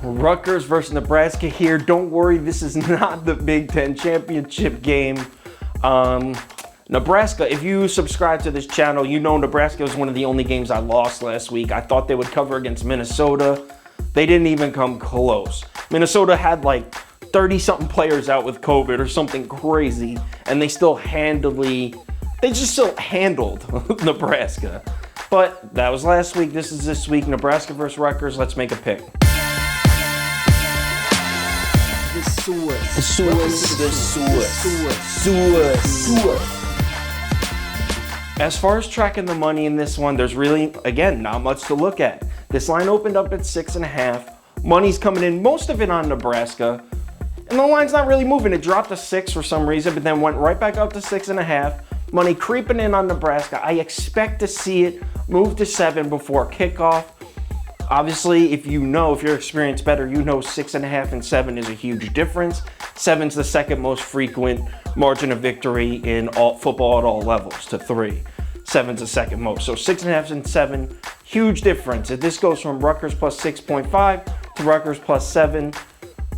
Rutgers versus Nebraska here. Don't worry, this is not the Big Ten championship game. Nebraska, if you subscribe to this channel, you know Nebraska was one of the only games I lost last week. I thought they would cover against Minnesota. They didn't even come close. Minnesota had like 30-something players out with COVID or something crazy, and they just still handled Nebraska. But that was last week. This is this week. Nebraska versus Rutgers. Let's make a pick. As far as tracking the money in this one, there's really, again, not much to look at. This line opened up at 6.5. Money's coming in, most of it on Nebraska. And the line's not really moving. It dropped to 6 for some reason, but then went right back up to 6.5. Money creeping in on Nebraska. I expect to see it move to 7 before kickoff. Obviously, if you're experienced better, you know 6.5 and 7 is a huge difference. 7's the second most frequent margin of victory in all football at all levels to 3. 7's the second most. So 6.5 and 7, huge difference. If this goes from Rutgers plus 6.5 to Rutgers plus 7,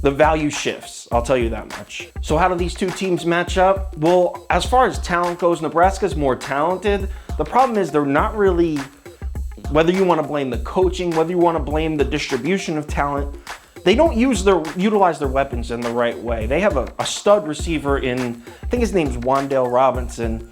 the value shifts, I'll tell you that much. So how do these two teams match up? Well, as far as talent goes, Nebraska's more talented. The problem is they're not really, whether you want to blame the coaching, whether you want to blame the distribution of talent, they don't utilize their weapons in the right way. They have a stud receiver in, I think his name's Wan'Dale Robinson.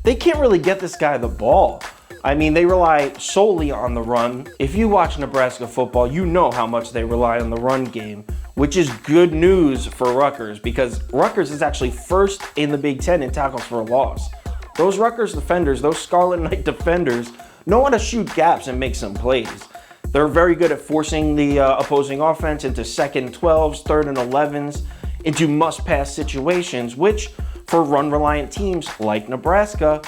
They can't really get this guy the ball. I mean, they rely solely on the run. If you watch Nebraska football, you know how much they rely on the run game, which is good news for Rutgers because Rutgers is actually first in the Big Ten in tackles for a loss. Those Rutgers defenders, those Scarlet Knight defenders, know how to shoot gaps and make some plays. They're very good at forcing the opposing offense into 2nd and 12s, 3rd and 11s, into must-pass situations, which for run-reliant teams like Nebraska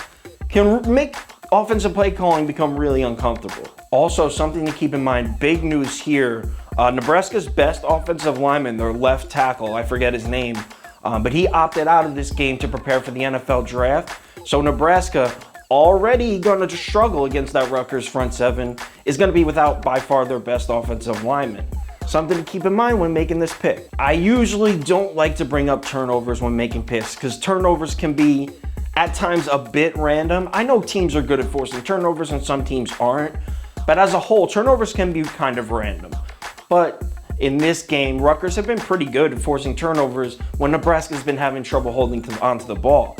can make offensive play calling become really uncomfortable. Also, something to keep in mind, big news here, Nebraska's best offensive lineman, their left tackle, I forget his name, but he opted out of this game to prepare for the NFL draft. So Nebraska, already going to struggle against that Rutgers front 7, is going to be without by far their best offensive lineman. Something to keep in mind when making this pick. I usually don't like to bring up turnovers when making picks because turnovers can be at times a bit random. I know teams are good at forcing turnovers and some teams aren't, but as a whole, turnovers can be kind of random. But in this game, Rutgers have been pretty good at forcing turnovers when Nebraska's been having trouble holding onto the ball.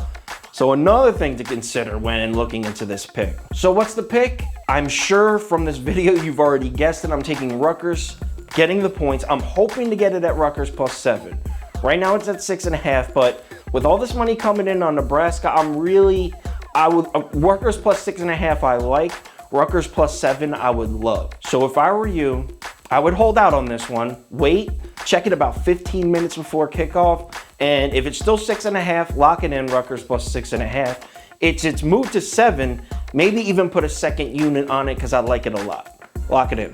So another thing to consider when looking into this pick. So what's the pick? I'm sure from this video you've already guessed it. I'm taking Rutgers, getting the points. I'm hoping to get it at Rutgers plus 7. Right now it's at 6.5, but with all this money coming in on Nebraska, Rutgers plus 6.5 I like. Rutgers plus 7 I would love. So if I were you, I would hold out on this one. Wait, check it about 15 minutes before kickoff. And if it's still 6.5, lock it in, Rutgers plus 6.5. It's moved to 7, maybe even put a second unit on it because I like it a lot. Lock it in.